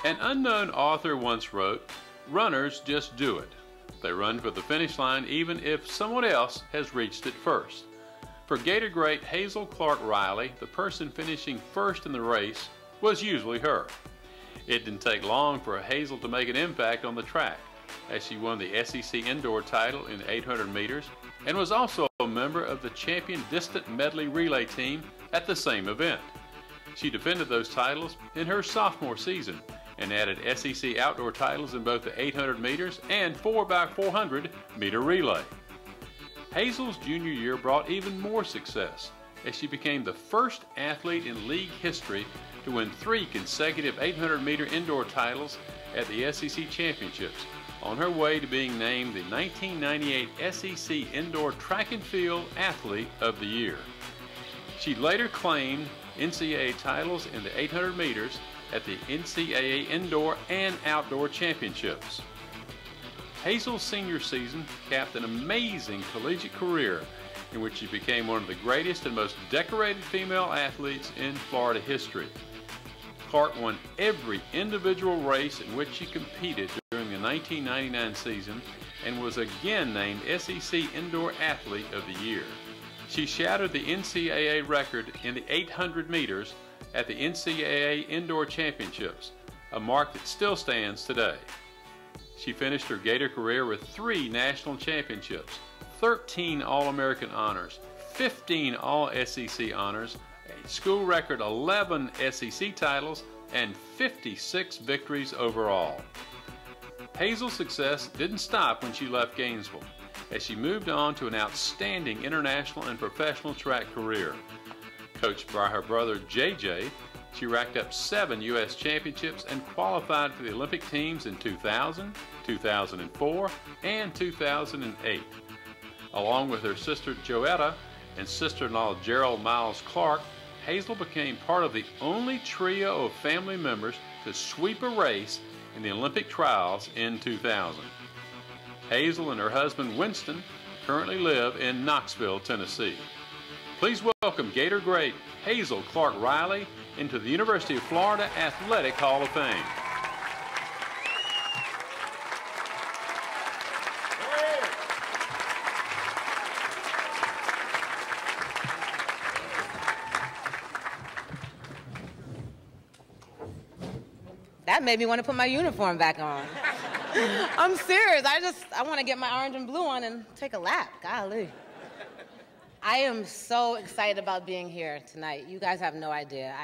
An unknown author once wrote, "Runners just do it. They run for the finish line even if someone else has reached it first." For Gator great Hazel Clark Riley, the person finishing first in the race was usually her. It didn't take long for Hazel to make an impact on the track, as she won the SEC indoor title in 800 meters and was also a member of the champion distant medley relay team at the same event. She defended those titles in her sophomore season and added SEC outdoor titles in both the 800 meters and 4x400 meter relay. Hazel's junior year brought even more success, as she became the first athlete in league history to win 3 consecutive 800 meter indoor titles at the SEC championships, on her way to being named the 1998 SEC Indoor Track and Field Athlete of the Year. She later claimed NCAA titles in the 800 meters at the NCAA Indoor and Outdoor Championships. Hazel's senior season capped an amazing collegiate career in which she became one of the greatest and most decorated female athletes in Florida history. Clark won every individual race in which she competed during the 1999 season and was again named SEC Indoor Athlete of the Year. She shattered the NCAA record in the 800 meters at the NCAA Indoor Championships, a mark that still stands today. She finished her Gator career with 3 national championships, 13 All-American honors, 15 All-SEC honors, a school record 11 SEC titles, and 56 victories overall. Hazel's success didn't stop when she left Gainesville, as she moved on to an outstanding international and professional track career. Coached by her brother JJ, she racked up 7 U.S. championships and qualified for the Olympic teams in 2000, 2004, and 2008. Along with her sister Joetta and sister-in-law Gerald Miles Clark, Hazel became part of the only trio of family members to sweep a race in the Olympic trials in 2000. Hazel and her husband Winston currently live in Knoxville, Tennessee. Please welcome Gator great Hazel Clark Riley into the University of Florida Athletic Hall of Fame. That made me want to put my uniform back on. I'm serious. I want to get my orange and blue on and take a lap. Golly. I am so excited about being here tonight. You guys have no idea.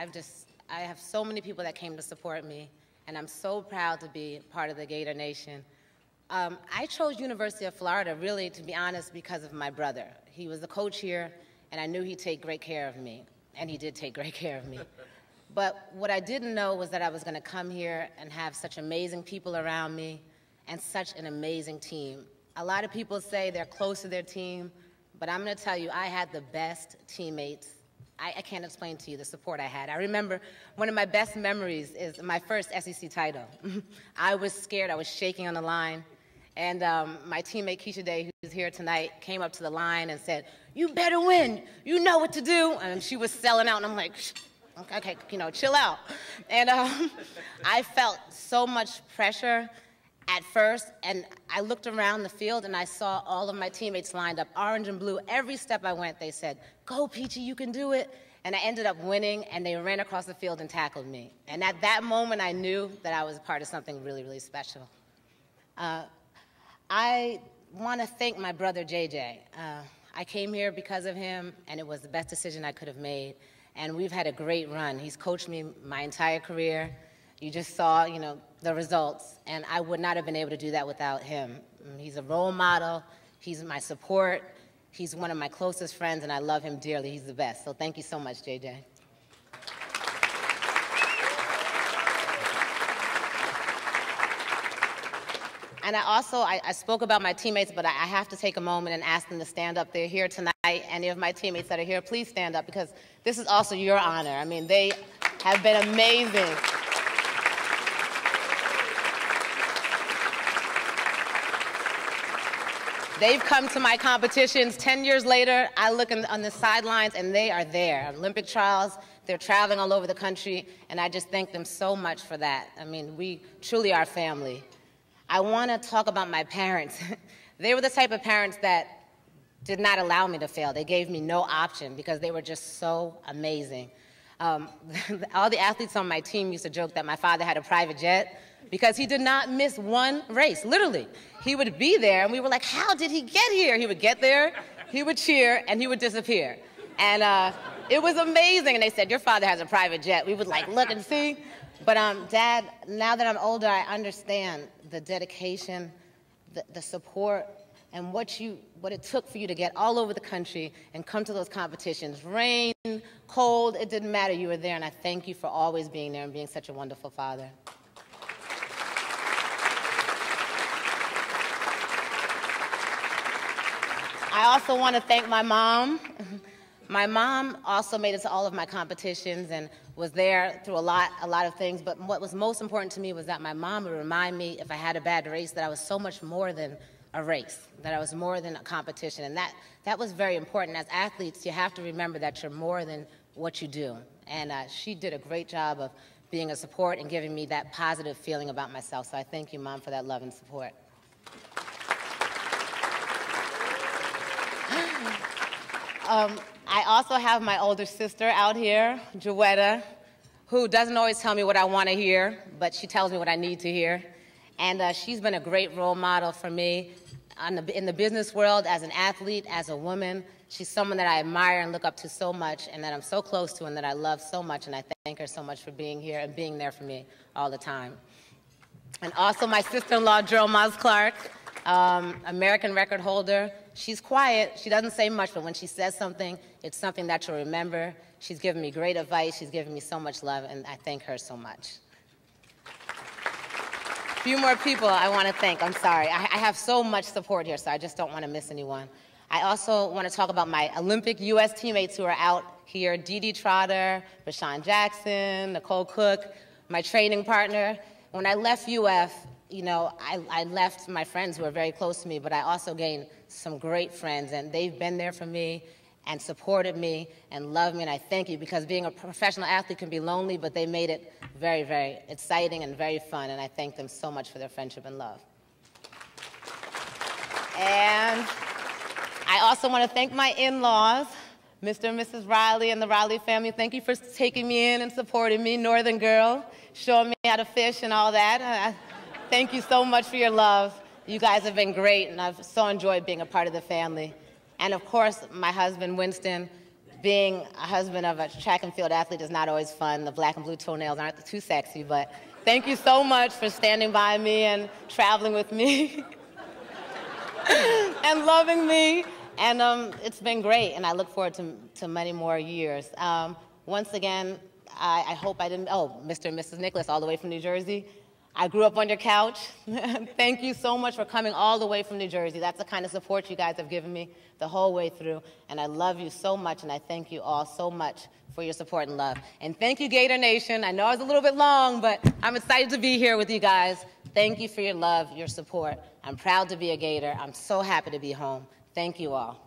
I have so many people that came to support me, and I'm so proud to be part of the Gator Nation. I chose University of Florida, really, to be honest, because of my brother. He was the coach here, and I knew he'd take great care of me, and he did take great care of me. But what I didn't know was that I was going to come here and have such amazing people around me and such an amazing team. A lot of people say they're close to their team, but I'm going to tell you, I had the best teammates. I can't explain to you the support I had. I remember one of my best memories is my first SEC title. I was scared. I was shaking on the line. And my teammate Keisha Day, who's here tonight, came up to the line and said, "You better win. You know what to do." And she was selling out, and I'm like, okay, chill out. And I felt so much pressure at first, and I looked around the field and I saw all of my teammates lined up, orange and blue. Every step I went, they said, "Go, Peachy, you can do it." And I ended up winning, and they ran across the field and tackled me. And at that moment, I knew that I was part of something really, really special. I want to thank my brother, JJ. I came here because of him, and it was the best decision I could have made. And we've had a great run. He's coached me my entire career. You just saw, the results, and I would not have been able to do that without him. He's a role model. He's my support. He's one of my closest friends, and I love him dearly. He's the best. So thank you so much, JJ. And I spoke about my teammates, but I have to take a moment and ask them to stand up. They're here tonight. Any of my teammates that are here, please stand up, because this is also your honor. I mean, they have been amazing. They've come to my competitions 10 years later. I look on the sidelines, and they are there. Olympic trials, They're traveling all over the country, and I just thank them so much for that. I mean, we truly are family. I want to talk about my parents. They were the type of parents that did not allow me to fail. They gave me no option because they were just so amazing. All the athletes on my team used to joke that my father had a private jet because he did not miss one race, literally. He would be there, and we were like, how did he get here? He would get there, he would cheer, and he would disappear. And it was amazing, and they said, your father has a private jet. We would like look and see. But Dad, now that I'm older, I understand the dedication, the support, and what it took for you to get all over the country and come to those competitions. Rain, cold, it didn't matter. You were there, and I thank you for always being there and being such a wonderful father. I also want to thank my mom. My mom also made it to all of my competitions and was there through a lot of things, but what was most important to me was that my mom would remind me if I had a bad race that I was so much more than a race, that I was more than a competition, and that was very important. As athletes, you have to remember that you're more than what you do, and she did a great job of being a support and giving me that positive feeling about myself, so I thank you, Mom, for that love and support. I also have my older sister out here, Joetta, who doesn't always tell me what I want to hear, but she tells me what I need to hear. And she's been a great role model for me in the business world, as an athlete, as a woman. She's someone that I admire and look up to so much, and that I'm so close to, and that I love so much, and I thank her so much for being here and being there for me all the time. And also my sister-in-law, Gerald Miles Clark, American record holder. She's quiet, she doesn't say much, but when she says something, it's something that you'll remember. She's given me great advice, she's given me so much love, and I thank her so much. A few more people I want to thank, I'm sorry. I have so much support here, so I just don't want to miss anyone. I also want to talk about my Olympic U.S. teammates who are out here, Dee Dee Trotter, Rashawn Jackson, Nicole Cook, my training partner. When I left UF, you know, I left my friends who are very close to me, but I also gained some great friends, and they've been there for me and supported me and loved me, and I thank you, because being a professional athlete can be lonely, but they made it very, very exciting and very fun, and I thank them so much for their friendship and love. And I also want to thank my in-laws, Mr. and Mrs. Riley and the Riley family. Thank you for taking me in and supporting me, Northern girl, showing me how to fish and all that. Thank you so much for your love. You guys have been great, and I've so enjoyed being a part of the family. And of course, my husband, Winston. Being a husband of a track and field athlete is not always fun. The black and blue toenails aren't too sexy, but thank you so much for standing by me and traveling with me and loving me. And it's been great, and I look forward to many more years. Once again, I hope I didn't, Mr. and Mrs. Nicholas, all the way from New Jersey. I grew up on your couch. Thank you so much for coming all the way from New Jersey. That's the kind of support you guys have given me the whole way through. And I love you so much, and I thank you all so much for your support and love. And thank you, Gator Nation. I know I was a little bit long, but I'm excited to be here with you guys. Thank you for your love, your support. I'm proud to be a Gator. I'm so happy to be home. Thank you all.